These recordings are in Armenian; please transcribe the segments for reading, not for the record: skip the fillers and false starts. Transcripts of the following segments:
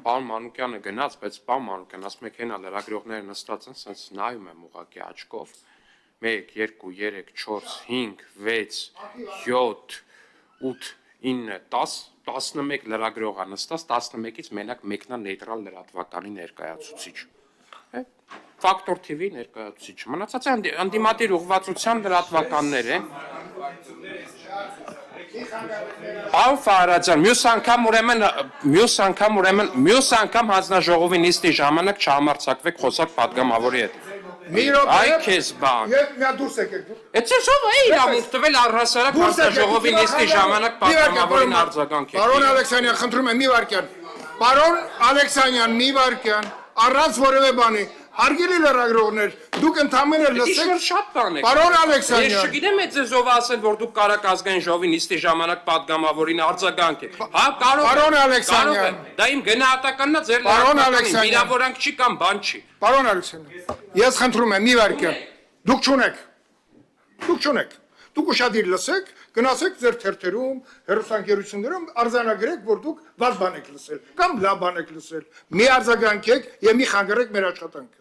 պարոն Մանուկյանը գնաց, բայց պարոն Մանուկյան, ասում եք հենա լրագրողները նստած են, սենց նայում եմ ուղղակի աչքով 1, 2, 3, 4, 5, 6, 7, 8, 9, 10, 11 լրագրողա նստած, 11-ից մենակ մեկնա նեյտրալ լրատվականի ներկայացուցիչ։ Ֆակտոր TV ներկայացուցիչ։ Մնացածը անդիմադիր ուղղվածության լրատվականներ են։ Պարոն Ֆարաջան, մյուս անգամ հանձնաժողովի նիստի ժամանակ չհամարձակվեք խոսակ պատգամավորի հետ։ Այ քեզ բան։ Եվ միա դուրս եկեք դուք։ Էդ ով է իրավունք տվել առհասարակ հանձնաժողովի նիստի ժամանակ պատգամավորին արձագանք։ Պարոն Ալեքսանյան, խնդրում եմ մի վարքյան։ Պարոն Ալեքսանյան, մի վարքյան, առանց որևէ բանի։ Հարգելի լրագրողներ, դուք ընդամենը լսեք։ Շատ բան է։ Պարոն Ալեքսանյան։ Ես չգիտեմ այդ ձեզ ով ասել, որ դուք կարաք ազգային ժողովի նիստի ժամանակ պատգամավորին արձագանքեք։ Հա, կարող է։ Պարոն Ալեքսանյան։ Դա իմ գնահատականն է, ձեր լրատվականին վիրավորանք չի կամ բան չի։ Պարոն Ալեքսանյան, ես խնդրում եմ մի վարքյան։ Դուք չունեք։ Դուք ուշադիր լսեք, գնացեք ձեր թերթերում, հեռուստաընկերություններում արձանագրեք, որ դուք վատ բան եք լսել կամ լավ բան եք լսել։ Մի արձագանքեք եւ մի խանգարեք մեր աշխատանքը։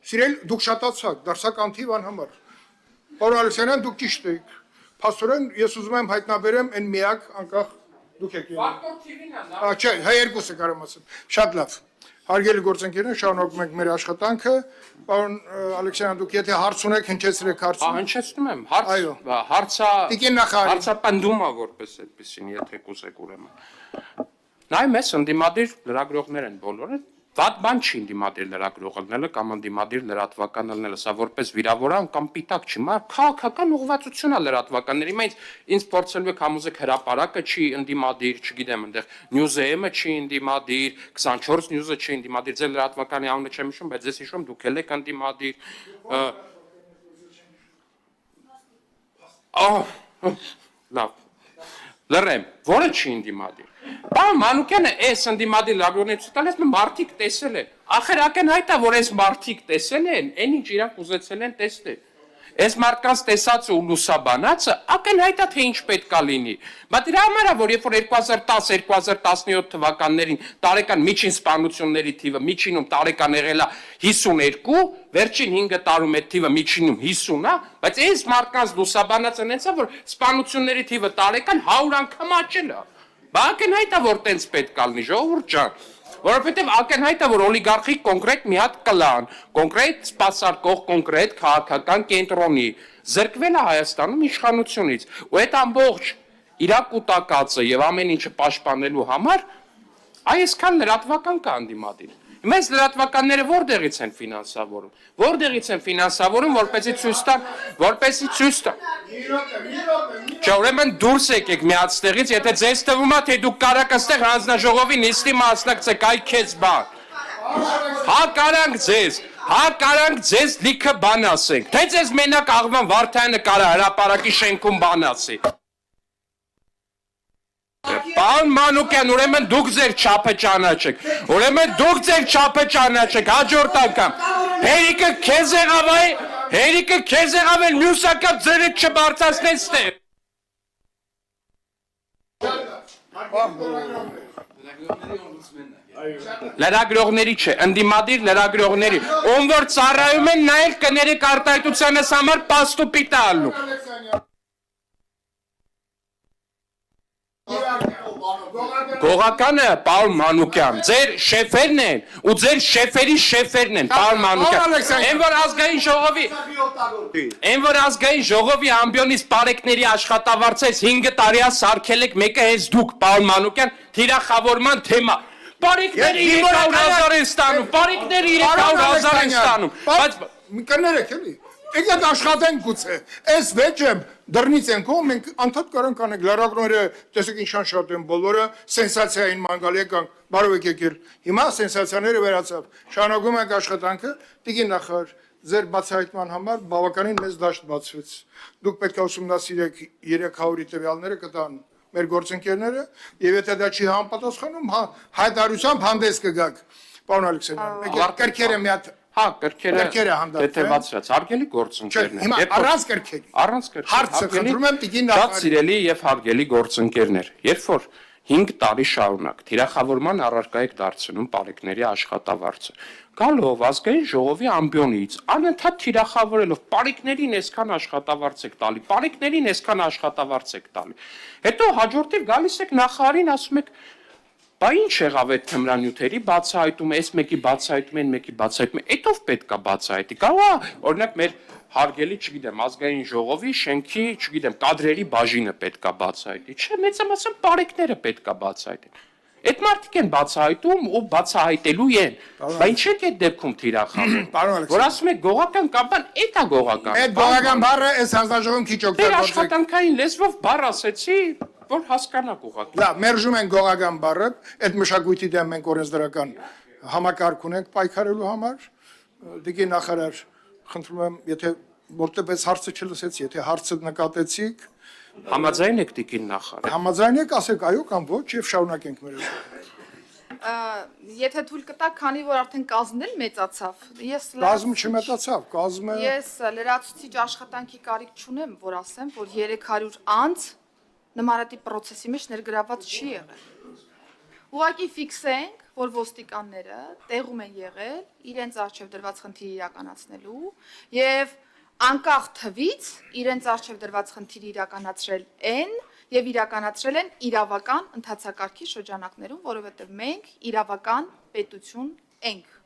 Սիրել, դուք շատացաք, դարձաք անթիվ անհամար։ Պարոն Ալեքսանյան, դուք ճիշտ եք։ Փաստորեն ես ուզում եմ հայտնաբերեմ այն միակ անկախ դուք եք։ Ֆակտոր TV-ն է, նա։ Չէ, հայ երկուսը կարող ասեմ։ Շատ լավ։ Հարգելի գործընկերներ, շարունակում ենք մեր աշխատանքը։ Պարոն Ալեքսանյան, դուք եթե հարց ունեք, հնչեցրեք հարցը։ Հնչեցնում եմ, հարցապնդում է որպես այդպեսին, եթե կուզեք ուրեմն։ Նայ մեզ ընդդիմադիր լրագրողներ են բոլորը, վատ բան չի ընդդիմադիր լրագրողները կամ ընդդիմադիր լրատվականները, սա որպես վիրավորան կամ պիտակ չի, մա քաղաքական ուղղվածություն է լրատվականների, ինձ փորձելու եք համոզեք հրապարակը չի ընդդիմադիր, չգիտեմ, այնտեղ News-ը չի ընդդիմադիր, 24 News-ը չի ընդդիմադիր, ձեր լրատվականի անունը չեմ հիշում, բայց ես հիշում դուք եք ընդդիմադիր։ Լավ։ Լրեմ, որը չի ընդդիմադիր։ Պարոն Մանուկյանը այս ընդդիմադիր լրագրողներից տալիս մարդիկ տեսել են։ Ախր ակնհայտ է, որ այս մարդիկ տեսել են, այն ինչ իրանք ուզեցել են տեսնել։ Այս մարդկանց տեսածը ու լուսաբանածը ակնհայտ է, թե ինչ պետք է լինի։ Բայց դրա համար է, որ երբ որ 2010-2017 թվականներին տարեկան միջին սպանությունների թիվը միջինում տարեկան եղել է 52, վերջին 5 տարում այդ թիվը միջինում 50 է, բայց այս մարդկանց լուսաբանածը նենց է, որ սպանությունների թիվը տարեկան 100 անգամ աճել է։ Ակնհայտ է, որ տենց պետք է լինի, ժողովուրդ ջան, որովհետև ակնհայտ է, որ օլիգարխիկ կոնկրետ մի հատ կլան, կոնկրետ սպասարկող, կոնկրետ քաղաքական կենտրոնի զրկվել է Հայաստանում իշխանությունից, ու այդ ամբողջ իր կուտակածը եւ ամեն ինչը պաշտպանելու համար այսքան լրատվական կա ընդդիմադիր։ Մեզ լրատվականները որտեղից են ֆինանսավորում, որպեսզի ցույց տան։ Չէ, ուրեմն դուրս եկեք միացտեղից, եթե ձեզ թվում է, թե դուք կարաք այստեղ հանձնաժողովի նիստի մասնակցեք, այ քեզ բան։ Հա կարանք ձեզ լիքը բան ասենք, թե ձեզ մենակ Աղվան Վարդայանը կարա հրապարակի շենքում բան ասի։ Պարոն Մանուկյան, ուրեմն դուք ձեր չափը ճանաչեք, հաջորդ անգամ։ Հերիկը քեզ եղավ էլ մյուս անգամ ձերդ չբարձրացնես տեղ։ Լրագրողների չէ, ընդդիմադիր լրագրողների, ում որ ծառայում են նայել կներեք արտահայտությանս համար պաստուպի տալու։ Գողականը, պարոն Մանուկյան, ձեր շեֆերն են ու ձեր շեֆերի շեֆերն են, պարոն Մանուկյան, են որ ազգային ժողովի ամբիոնից պարեկների աշխատավարձից 5 տարիա սարքել եք, մեկը հենց դուք, պարոն Մանուկյան, թիրախավորման թեմա, պարեկները 300,000 են ստանում, բայց կներեք էլի, եկեք աշխատենք գուցե, այս վեճը դռնից ենք հո, մենք անդադ կարանք անենք, լրագրողները տեսեք ինչքան շատ են բոլորը, սենսացիային մանգալ եկանք, բարով եկեք ել, հիմա սենսացիաները վերացավ, շարունակում ենք աշխատանքը, տիկին նախարար, ձեր բացահայտման համար բավականին մեծ դաշտ բացվեց, դուք պետք է ուսումնասիրեք 300-ի տվյալները կտան մեր գործընկերները, եւ եթե դա չի համապատասխանում, հայտարարությամբ հանդես կգաք, պարոն Ալեքսանյան, կրքերը մի հատ Հա, կրքերը թեթևացրած, հարգելի գործընկերներ։ Առանց կրքերի։ Հարցը խնդրում եմ տիկին նախարարին։ Շատ սիրելի եւ հարգելի գործընկերներ։ Երբ որ 5 տարի շարունակ թիրախավորման առարկա եք դարձնում պարեկների աշխատավարձը։ Գալով ազգային ժողովի ամբիոնից, անընդհատ թիրախավորելով պարեկներին այսքան աշխատավարձ եք տալի, պարեկներին այսքան աշխատավարձ եք տալի։ Հետո հաջորդիվ գալիս եք նախարարին ասում եք. «Բա ինչ եղավ այդ թմրանյութերի բացահայտումը, այս մեկի բացահայտում, այն մեկի բացահայտում, այդով պետք է բացահայտի»։ Կարող է, օրինակ մեր հարգելի, չգիտեմ, ազգային ժողովի շենքի, չգիտեմ, կադրերի բաժինը պետքա բացահայտի։ Չէ, մեծամասամբ պարեկները պետքա բացահայտեն։ Այդ մարդիկ են բացահայտում ու բացահայտելու են։ Բայց ինչ եք այդ դեպքում թիրախավում։ Որ ասում եք գողական կամ բան, էդ է գողական։ Այդ գողական բառը այս հանձնաժողովում քիչ Դե օգտագործեք։ աշխատանքային լեզվով բառ ասեցի, որ հասկանաք ուղղակի։ Լավ, մերժում են գողական բառը, այդ մշակույթի դեմ մենք օրենսդրական համակարգ ունենք պայքարելու համար։ Դեպի նախարար, խնդրում եմ, եթե որտեղից հարցը չլսեցի, եթե հարցը նկատեցիք, Համաձայն եք տիկին նախարար։ համաձայն եք, ասեք այո կամ ոչ եւ շարունակենք մեր։ Եթե թույլ կտակ, քանի որ արդեն կազմն էլ մեծացավ, Կազմը չմետացավ, կազմը ես լրացուցիչ աշխատանքի կարիք չունեմ, որ ասեմ, որ 300 անց նմանատիպ process-ի մեջ ներգրաված չի եղել։ Ուղղակի ֆիքսենք, որ ոստիկանները տեղում են եղել իրենց առջև դրված խնդիրը իրականացնելու եւ անկախ թվից իրենց առջև դրված խնդիրը իրականացրել են եւ իրականացրել են իրավական ընթացակարգի շրջանակներում, որովհետեւ մենք իրավական պետություն ենք։